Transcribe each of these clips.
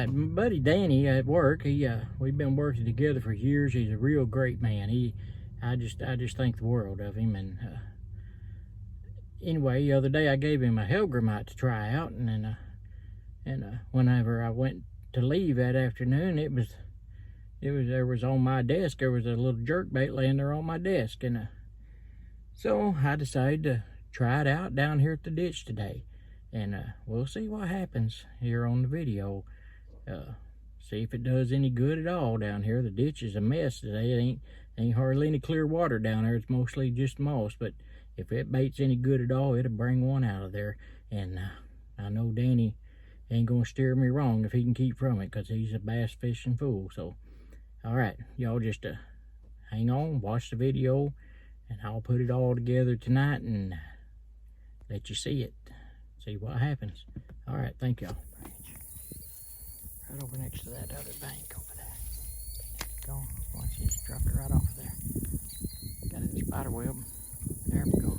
right, my buddy Danny at work, we've been working together for years. He's a real great man. I just think the world of him. And anyway, the other day I gave him a Hellgrammite to try out, and then whenever I went to leave that afternoon, there was on my desk, there was a little jerkbait laying there on my desk, and so I decided to try it out down here at the ditch today, and we'll see what happens here on the video. See if it does any good at all down here. The ditch is a mess today. It ain't hardly any clear water down there. It's mostly just moss, but if it bait's any good at all, it'll bring one out of there. And I know Danny ain't gonna steer me wrong if he can keep from it, because he's a bass fishing fool. So all right, y'all just hang on, watch the video, and I'll put it all together tonight and let you see it, see what happens. All right, thank y'all. Right over next to that other bank over there. Go, watch this, dropped it right off of there. Got it spider web. There we go.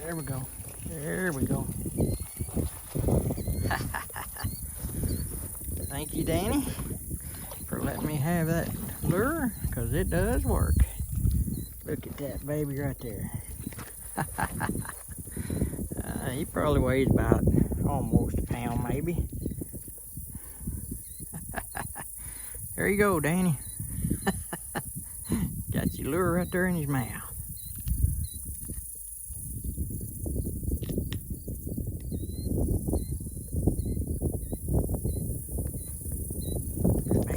There we go. There we go. Thank you, Danny, for letting me have that lure, because it does work. Look at that baby right there. He probably weighs about almost a pound, maybe. There you go, Danny. Got your lure right there in his mouth.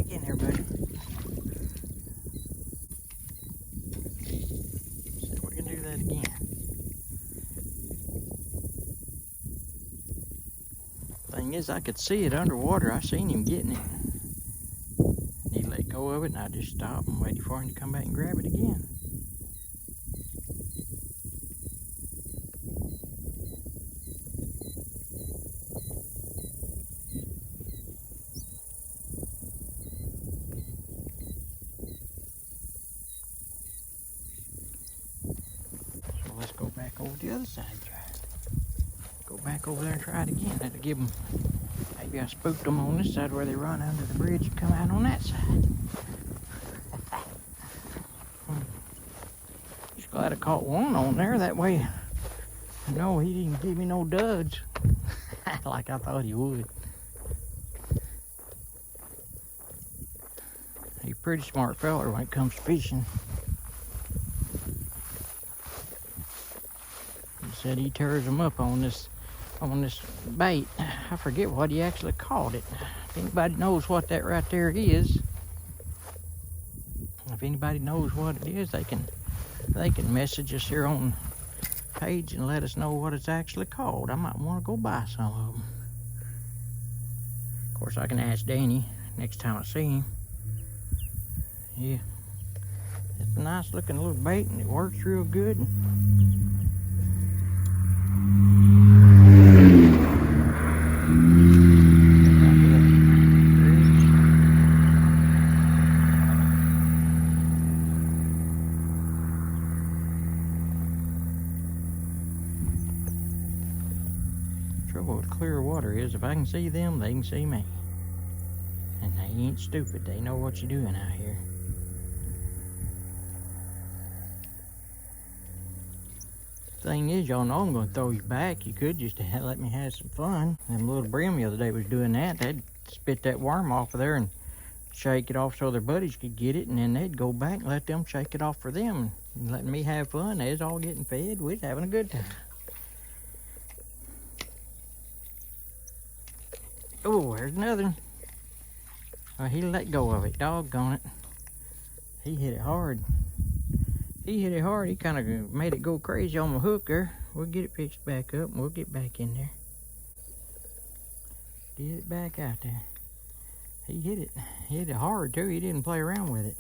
In there, buddy. See if we can do that again. Thing is, I could see it underwater. I seen him getting it. He let go of it, and I just stopped and waited for him to come back and grab it again. Let's go back over the other side and try it. Go back over there and try it again. That'll give them, maybe I spooked them on this side where they run under the bridge and come out on that side. Just glad I caught one on there. That way, no, he didn't give me no duds like I thought he would. He's a pretty smart fella when it comes to fishing. Said he tears them up on this bait. I forget what he actually called it. If anybody knows what that right there is, if anybody knows what it is, they can message us here on the page and let us know what it's actually called. I might want to go buy some of them. Of course, I can ask Danny next time I see him. Yeah, it's a nice looking little bait, and it works real good. Trouble with clear water is if I can see them, they can see me. And they ain't stupid. They know what you're doing out here. Thing is, y'all know I'm going to throw you back. You could just let me have some fun. Them little brim the other day was doing that. They'd spit that worm off of there and shake it off so their buddies could get it, and then they'd go back and let them shake it off for them and letting me have fun. They was all getting fed. We was having a good time. Oh, there's another one. Oh, he let go of it. Doggone it. He hit it hard. He hit it hard. He kind of made it go crazy on my hook there. We'll get it fixed back up and we'll get back in there. Get it back out there. He hit it. He hit it hard too. He didn't play around with it.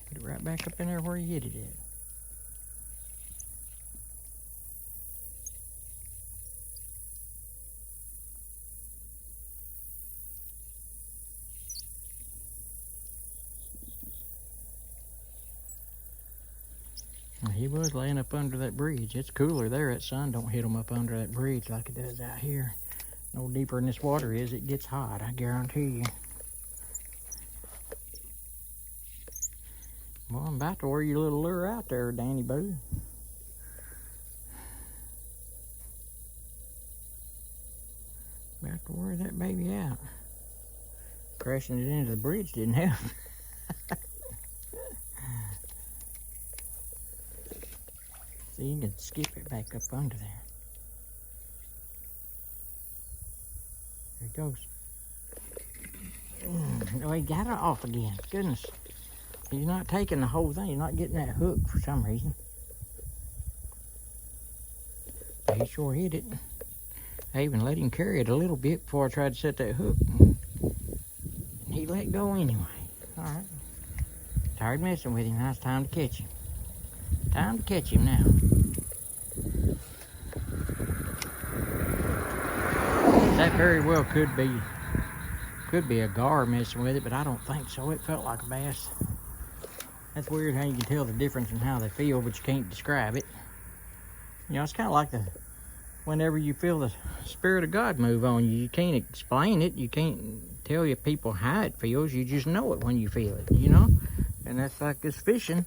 Get it right back up in there where he hit it at. He was laying up under that bridge. It's cooler there. That sun don't hit him up under that bridge like it does out here. No deeper in this water is, it gets hot, I guarantee you. Well, I'm about to wear your little lure out there, Danny Boo. About to wear that baby out. Crashing it into the bridge didn't help. See, you can skip it back up under there. There it goes. Oh, he got it off again. Goodness. He's not taking the whole thing. He's not getting that hook for some reason. But he sure hit it. I even let him carry it a little bit before I tried to set that hook. He let go anyway. Alright. Tired messing with him. Now it's time to catch him. Time to catch him now. That very well could be a gar messing with it, but I don't think so. It felt like a bass. That's weird how you can tell the difference in how they feel, but you can't describe it. You know, it's kind of like whenever you feel the Spirit of God move on you. You can't explain it. You can't tell you people how it feels. You just know it when you feel it, you know? And that's like this fishing.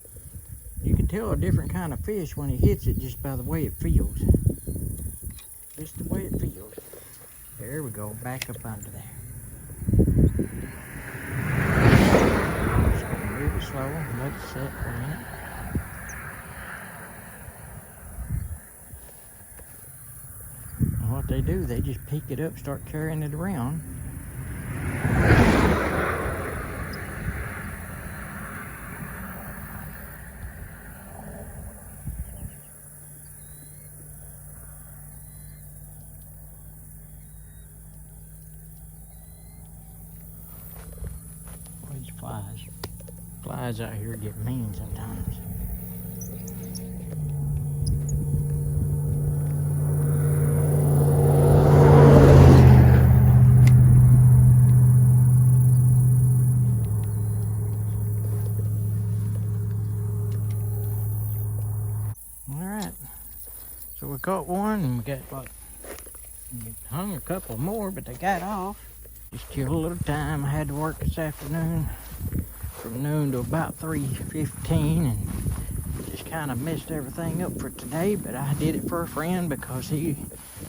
You can tell a different kind of fish when it hits it just by the way it feels. Just the way it feels. There we go, back up under there. Just gonna move it slow, let it set for a minute. And what they do, they just pick it up, start carrying it around. Flies out here get mean sometimes. Alright, so we caught one and we got what, hung a couple more, but they got off. Just killed a little time. I had to work this afternoon from noon to about 3:15 and just kind of messed everything up for today, but I did it for a friend because he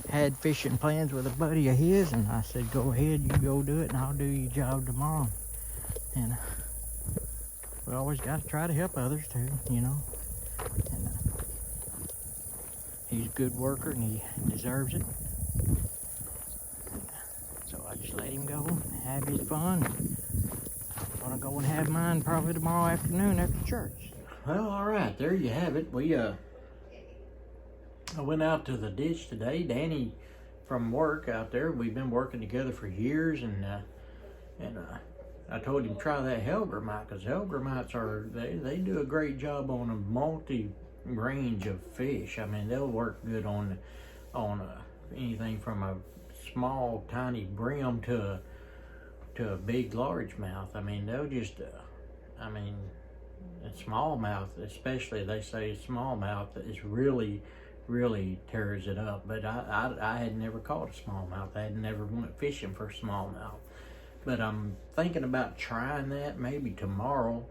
had fishing plans with a buddy of his, and I said, go ahead, you go do it and I'll do your job tomorrow. And we always got to try to help others too, you know. And he's a good worker and he deserves it. So I just let him go and have his fun. I'm gonna go and have mine probably tomorrow afternoon after church. Well, all right, there you have it. I went out to the ditch today. Danny from work out there. We've been working together for years, and I told him try that Hellgrammite, because Hellgrammites they do a great job on a multi-range of fish. I mean, they'll work good on anything from a small tiny brim to a big largemouth. I mean, they'll just a smallmouth especially, they say smallmouth is really tears it up. But I had never caught a smallmouth. I had never went fishing for smallmouth, but I'm thinking about trying that maybe tomorrow.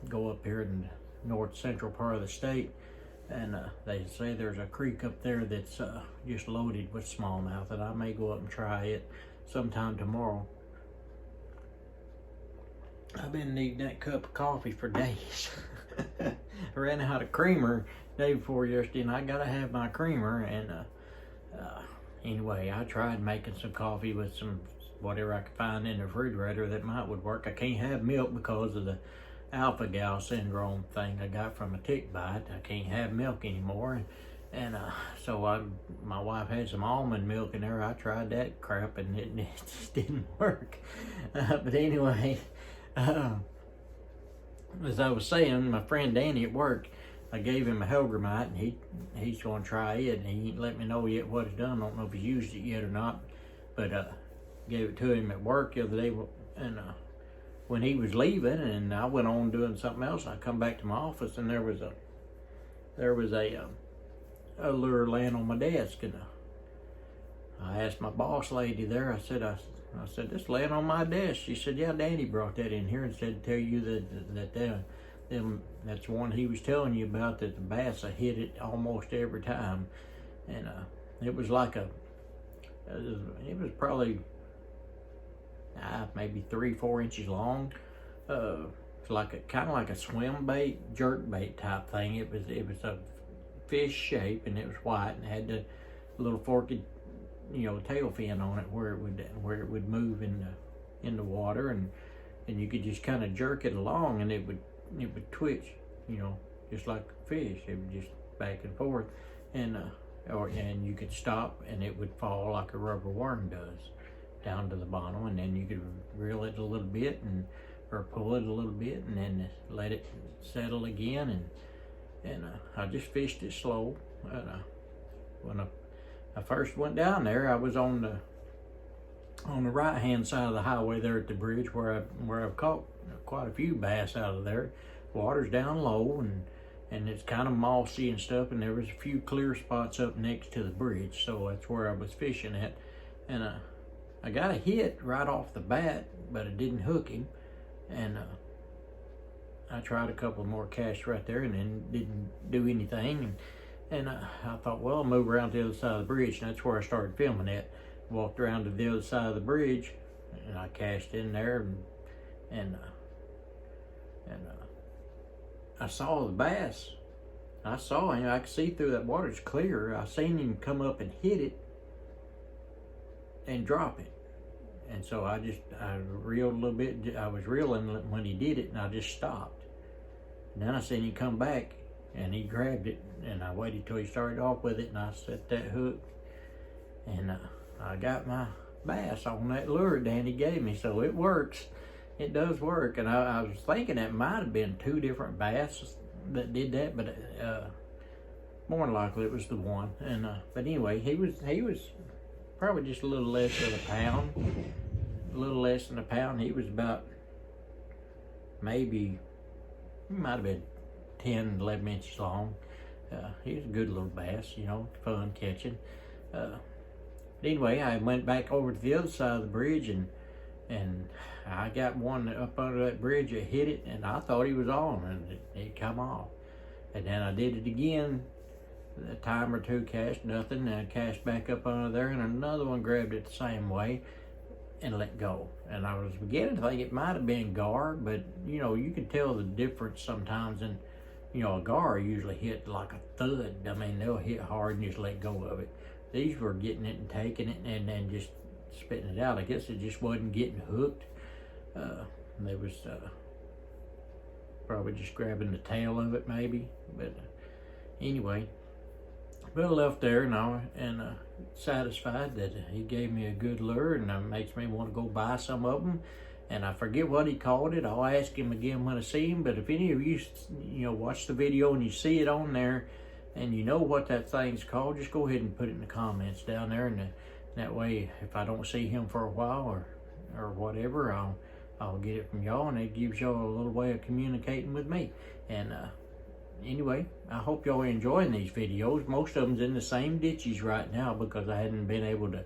Go up here in the north central part of the state, and they say there's a creek up there that's just loaded with smallmouth, and I may go up and try it sometime tomorrow. I've been needing that cup of coffee for days. I ran out of creamer day before yesterday, and I gotta have my creamer. And anyway, I tried making some coffee with some whatever I could find in the refrigerator that would work. I can't have milk because of the alpha-gal syndrome thing I got from a tick bite. I can't have milk anymore. And so my wife had some almond milk in there. I tried that crap and it just didn't work. But anyway, as I was saying, my friend Danny at work, I gave him a Hellgrammite, and he's going to try it, and he ain't let me know yet what it's done. I don't know if he's used it yet or not, but gave it to him at work the other day, and when he was leaving, and I went on doing something else, I come back to my office, and there was a there was a lure laying on my desk, and I asked my boss lady there. I said, this laying on my desk. She said, yeah, Danny brought that in here and said to tell you that's one he was telling you about, that the bass hit it almost every time. And it was like it was probably maybe 3-4 inches long. It's like kind of like a swim bait, jerk bait type thing. It was a fish shape, and it was white and had the little forked, tail fin on it where it would move in the water, and you could just kind of jerk it along, and it would twitch, just like a fish. It would just back and forth, and you could stop, and it would fall like a rubber worm does down to the bottom, and then you could reel it a little bit or pull it a little bit, and then let it settle again, and I just fished it slow. When I first went down there, I was on the right hand side of the highway there at the bridge where I've caught quite a few bass out of there. Water's down low, and it's kind of mossy and stuff, and there was a few clear spots up next to the bridge, so that's where I was fishing at. And I got a hit right off the bat, but it didn't hook him, and I tried a couple more casts right there and then didn't do anything, and I thought, well, I'll move around to the other side of the bridge, and that's where I started filming it. Walked around to the other side of the bridge, and I cast in there, and I saw the bass. I saw him. I could see through that water. It's clear. I seen him come up and hit it and drop it. And so I reeled a little bit. I was reeling when he did it, and I just stopped. And then I seen him come back, and he grabbed it, and I waited till he started off with it, and I set that hook, and I got my bass on that lure Danny gave me. So it works. It does work. And I was thinking that might have been 2 different bass that did that, but more than likely it was the one. And but anyway, he was probably just a little less than a pound. A little less than a pound. He was about he might have been 10, 11 inches long. He was a good little bass, fun catching. Anyway, I went back over to the other side of the bridge, and I got one up under that bridge that hit it, and I thought he was on, and it come off. And then I did it again, a time or two, cast nothing, and I cast back up under there, and another one grabbed it the same way and let go. And I was beginning to think it might have been gar, but you can tell the difference sometimes. And a gar usually hit like a thud. I mean, they'll hit hard and just let go of it. These were getting it and taking it and then just spitting it out. I guess it just wasn't getting hooked. They was probably just grabbing the tail of it maybe. But anyway, but I left there and satisfied that he gave me a good lure, and that makes me want to go buy some of them. And I forget what he called it. I'll ask him again when I see him. But if any of you, watch the video and you see it on there, and you know what that thing's called, just go ahead and put it in the comments down there, and that way, if I don't see him for a while or whatever, I'll get it from y'all, and it gives y'all a little way of communicating with me. And anyway, I hope y'all are enjoying these videos. Most of them's in the same ditches right now because I hadn't been able to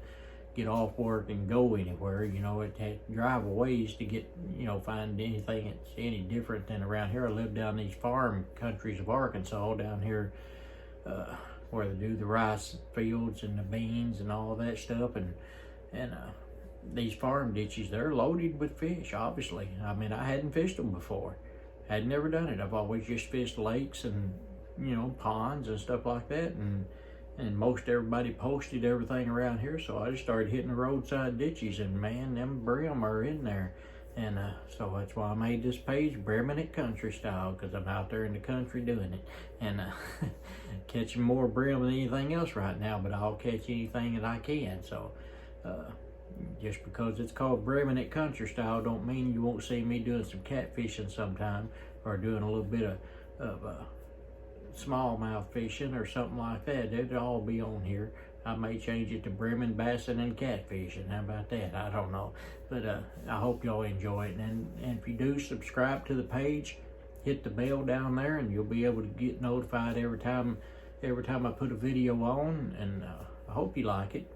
get off work and go anywhere. It had to drive a ways to get, find anything that's any different than around here. I live down these farm countries of Arkansas, down here where they do the rice fields and the beans and all that stuff. And these farm ditches, they're loaded with fish, obviously. I mean, I hadn't fished them before. Had never done it. I've always just fished lakes and, ponds and stuff like that. And most everybody posted everything around here, so I just started hitting the roadside ditches, and man, them brim are in there. And so that's why I made this page, Brimming It Country Style, because I'm out there in the country doing it. And catching more brim than anything else right now, but I'll catch anything that I can. So just because it's called Brimming It Country Style don't mean you won't see me doing some catfishing sometime, or doing a little bit of smallmouth fishing or something like that. It'll all be on here. I may change it to brimming, bassing, and catfishing. How about that? I don't know. But I hope y'all enjoy it. And if you do, subscribe to the page. hit the bell down there, and you'll be able to get notified every time I put a video on. And I hope you like it.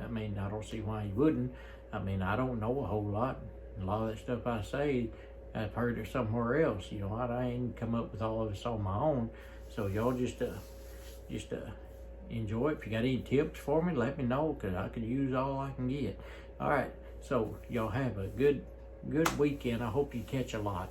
I mean, I don't see why you wouldn't. I mean, I don't know a whole lot. A lot of that stuff I say, I've heard it somewhere else. You know, I ain't come up with all of this on my own. So y'all just enjoy it. If you got any tips for me, let me know, because I could use all I can get. All right, so y'all have a good weekend. I hope you catch a lot.